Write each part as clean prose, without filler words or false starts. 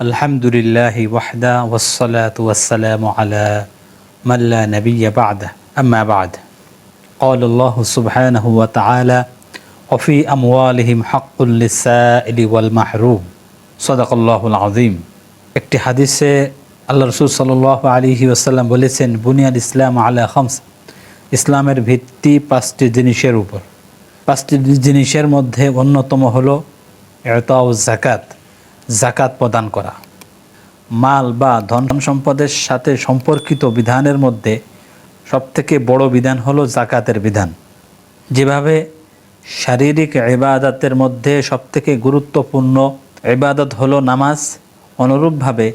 আলহামদুলিল্লাহি ওয়াহদা ওয়াসসালাতু ওয়াসসালামু আলা মান লা নাবিয়্যা বা'দা আম্মা বা'দ قال الله سبحانه وتعالى وفي أموالهم حق للسائل والمحروم صدق الله العظيم। একটি হাদিসে আল্লাহ রাসূল সাল্লাল্লাহু আলাইহি ওয়াসাল্লাম বলেছেন, বুনিয়াল ইসলাম আলা খামস, ইসলামের ভিত্তি পাঁচটি জিনিসের উপর। পাঁচটি জিনিসের মধ্যে অন্যতম হলো ইতাউজ যাকাত, যাকাত প্রদান করা। মাল বা ধন সম্পদের সাথে সম্পর্কিত বিধানের মধ্যে সবথেকে বড় বিধান হলো যাকাতের বিধান। যেভাবে শারীরিক ইবাদতের মধ্যে সবথেকে গুরুত্বপূর্ণ ইবাদত হলো নামাজ, অনুরূপভাবে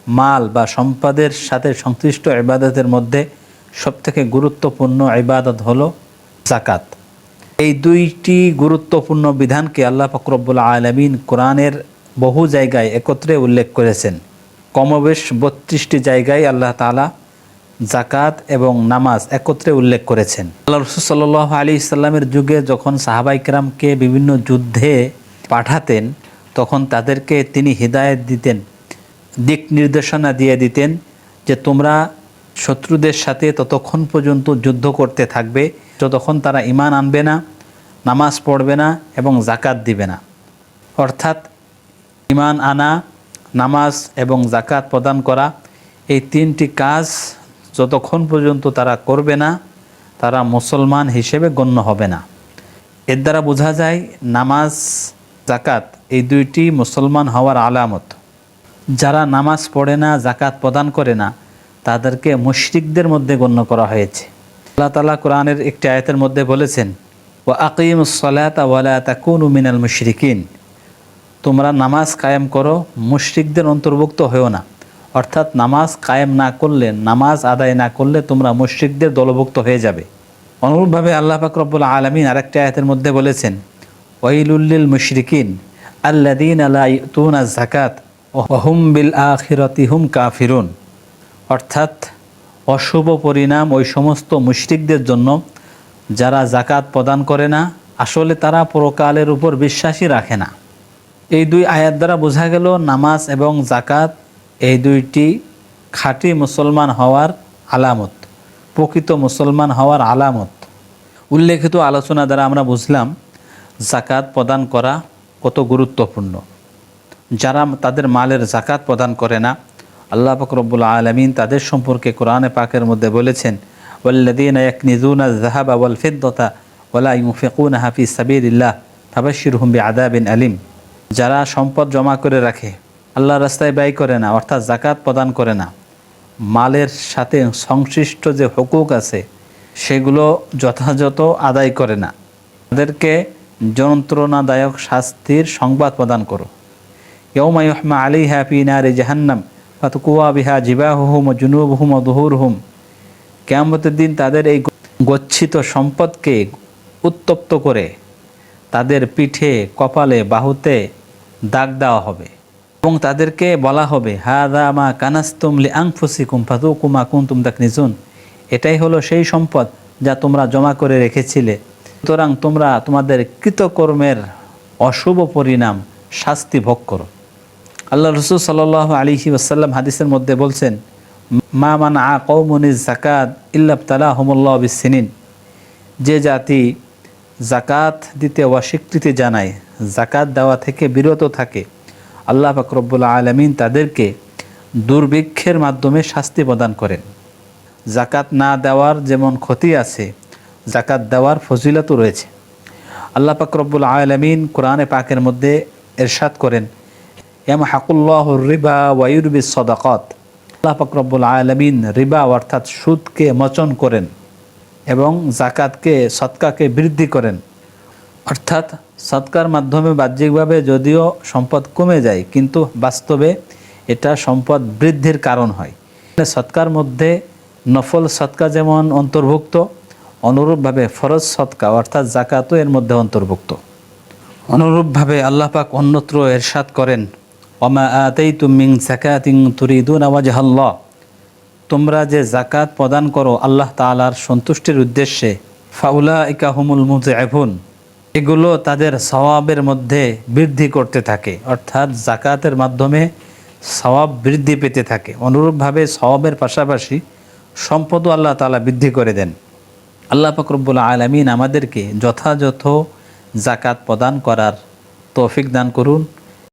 মাল বা সম্পদের সাথে সংশ্লিষ্ট ইবাদতের মধ্যে সবথেকে গুরুত্বপূর্ণ ইবাদত হলো যাকাত। এই দুইটি গুরুত্বপূর্ণ বিধানকে আল্লাহ পাক রব্বুল আলামিন কোরআনের বহু জায়গায় একত্রে উল্লেখ করেছেন। কমবেশ 32টি জায়গায় আল্লাহ তাআলা যাকাত এবং নামাজ একত্রে উল্লেখ করেছেন। আল্লাহ রাসূল সাল্লাল্লাহু আলাইহি সাল্লামের যুগে যখন সাহাবায়ে কেরামকে বিভিন্ন যুদ্ধে পাঠাতেন, তখন তাদেরকে তিনি হিদায়াত দিতেন, দিক নির্দেশনা দিয়ে দিতেন যে তোমরা শত্রুদের সাথে ততক্ষণ পর্যন্ত যুদ্ধ করতে থাকবে যতক্ষণ তারা ঈমান আনবে না, নামাজ পড়বে না এবং যাকাত দিবে না। অর্থাৎ ঈমান আনা, নামাজ এবং যাকাত প্রদান করা, এই তিনটি কাজ যতক্ষণ পর্যন্ত তারা করবে না, তারা মুসলমান হিসেবে গণ্য হবে না। এর দ্বারা বোঝা যায় নামাজ, যাকাত এই দুইটি মুসলমান হওয়ার আলামত। যারা নামাজ পড়ে না, যাকাত প্রদান করে না, তাদেরকে মুশরিকদের মধ্যে গণ্য করা হয়েছে। আল্লাহ তাআলা কোরআনের একটি আয়াতের মধ্যে বলেছেন, ওয়া আকিমুস সালাতা ওয়া লা তাকুনু মিনাল মুশরিকিন, তোমরা নামাজ কায়েম করো, মুশরিকদের অন্তর্ভুক্ত হও না। অর্থাৎ নামাজ কায়েম না করলে, নামাজ আদায় না করলে তোমরা মুশরিকদের দলভুক্ত হয়ে যাবে। অনুরূপভাবে আল্লাহ পাক রব্বুল আলামিন আরেকটি আয়াতের মধ্যে বলেছেন, ওয়াইলুল লিল মুশরিকিন আল্লাযীনা লা ইউতুনা যাকাত ওয়া হুম বিল আখিরাতি হুম কাফিরুন। অর্থাৎ অশুভ পরিণাম ওই সমস্ত মুশরিকদের জন্য যারা যাকাত প্রদান করে না, আসলে তারা পরকালের উপর বিশ্বাসই রাখে না। এই দুই আয়াত দ্বারা বোঝা গেল নামাজ এবং যাকাত এই দুইটি খাঁটি মুসলমান হওয়ার আলামত, প্রকৃত মুসলমান হওয়ার আলামত। উল্লেখিত আলোচনা দ্বারা আমরা বুঝলাম যাকাত প্রদান করা কত গুরুত্বপূর্ণ। যারা তাদের মালের যাকাত প্রদান করে না, আল্লাহ পাক রব্বুল আলামিন তাদের সম্পর্কে কোরআনে পাকের মধ্যে বলেছেন, ওয়াল্লাযীনা ইয়াকনিজুনা যাহাবা ওয়াল ফিদ্দাতা ওয়া লা ইউনফিকুনাহা ফি সাবিলিল্লাহ ফাবাশশিরহুম বিআযাবিন আলিম। যারা সম্পদ জমা করে রাখে, আল্লাহর রাস্তায় ব্যয় করে না, অর্থাৎ যাকাত প্রদান করে না, মালের সাথে সংশ্লিষ্ট যে হুকুক আছে সেগুলো যথাযথ আদায় করে না, তাদেরকে যন্ত্রণাদায়ক শাস্তির সংবাদ প্রদান করো। ইয়াউমা ইউহমা আলাইহা ফি নারি জাহান্নাম ফাতুকুয়া বিহা জিবাহুহুম ওয়া জুনুবুহুম ওয়া যুহুরুহুম। কিয়ামতের দিন তাদের এই গচ্ছিত সম্পদকে উত্তপ্ত করে তাদের পিঠে, কপালে, বাহুতে দাগ দেওয়া হবে এবং তাদেরকে বলা হবে, হাযা মা কানাসতুম লিআনফুসিকুম ফাযুকু মা কুনতুম তাকনিজুন। এটাই হলো সেই সম্পদ যা তোমরা জমা করে রেখেছিলে, সুতরাং তোমরা তোমাদের কৃতকর্মের অশুভ পরিণাম, শাস্তি ভোগ করো। আল্লাহ রাসূল সাল্লাল্লাহু আলাইহি ওয়াসাল্লাম হাদিসের মধ্যে বলছেন, মা মানআ কওমুনিজ যাকাত ইল্লা ইবতালাহুমুল্লাহু বিসসিনিন। যে জাতি যাকাত দিতে অস্বীকৃতি জানায়, যাকাত দেওয়া থেকে বিরত থাকে, আল্লাহ পাক রব্বুল আলামিন তাদেরকে দুর্ভিক্ষের মাধ্যমে শাস্তি প্রদান করেন। যাকাত না দেওয়ার যেমন ক্ষতি আছে, যাকাত দেওয়ার ফজিলতও রয়েছে। আল্লাহ পাক রব্বুল আলামিন কোরআনে পাকের মধ্যে ইরশাদ করেন, ইয়ামহাকুল্লাহুর রিবা ওয়া ইউরবিস সাদাকাত। আল্লাহ পাক রব্বুল আলামিন রিবা অর্থাৎ সুদকে মোচন করেন এবং যাকাতকে, সদকাকে বৃদ্ধি করেন। অর্থাৎ সদকার মাধ্যমে বাহ্যিকভাবে যদিও সম্পদ কমে যায়, কিন্তু বাস্তবে এটা সম্পদ বৃদ্ধির কারণ হয়। সদকার মধ্যে নফল সদকা যেমন অন্তর্ভুক্ত, অনুরূপভাবে ফরজ সদকা অর্থাৎ যাকাতও এর মধ্যে অন্তর্ভুক্ত। অনুরূপভাবে আল্লাহ পাক অন্যত্র ইরশাদ করেন, ওমা আতাইতুম মিন যাকাতিন তুরিদুনা ওয়াজহাল্লাহ। তোমরা যে যাকাত প্রদান করো আল্লাহ তাআলার সন্তুষ্টির উদ্দেশ্যে, ফাউলাইকা হুমুল মুযআফুন, এগুলো তাদের সওয়াবের মধ্যে বৃদ্ধি করতে থাকে। অর্থাৎ যাকাতের মাধ্যমে সওয়াব বৃদ্ধি পেতে থাকে। অনুরূপভাবে সওয়াবের পাশাপাশি সম্পদও আল্লাহ তাআলা বৃদ্ধি করে দেন। আল্লাহ পাক রব্বুল আলামিন আমাদেরকে যথাযথ জাকাত প্রদান করার তৌফিক দান করুন।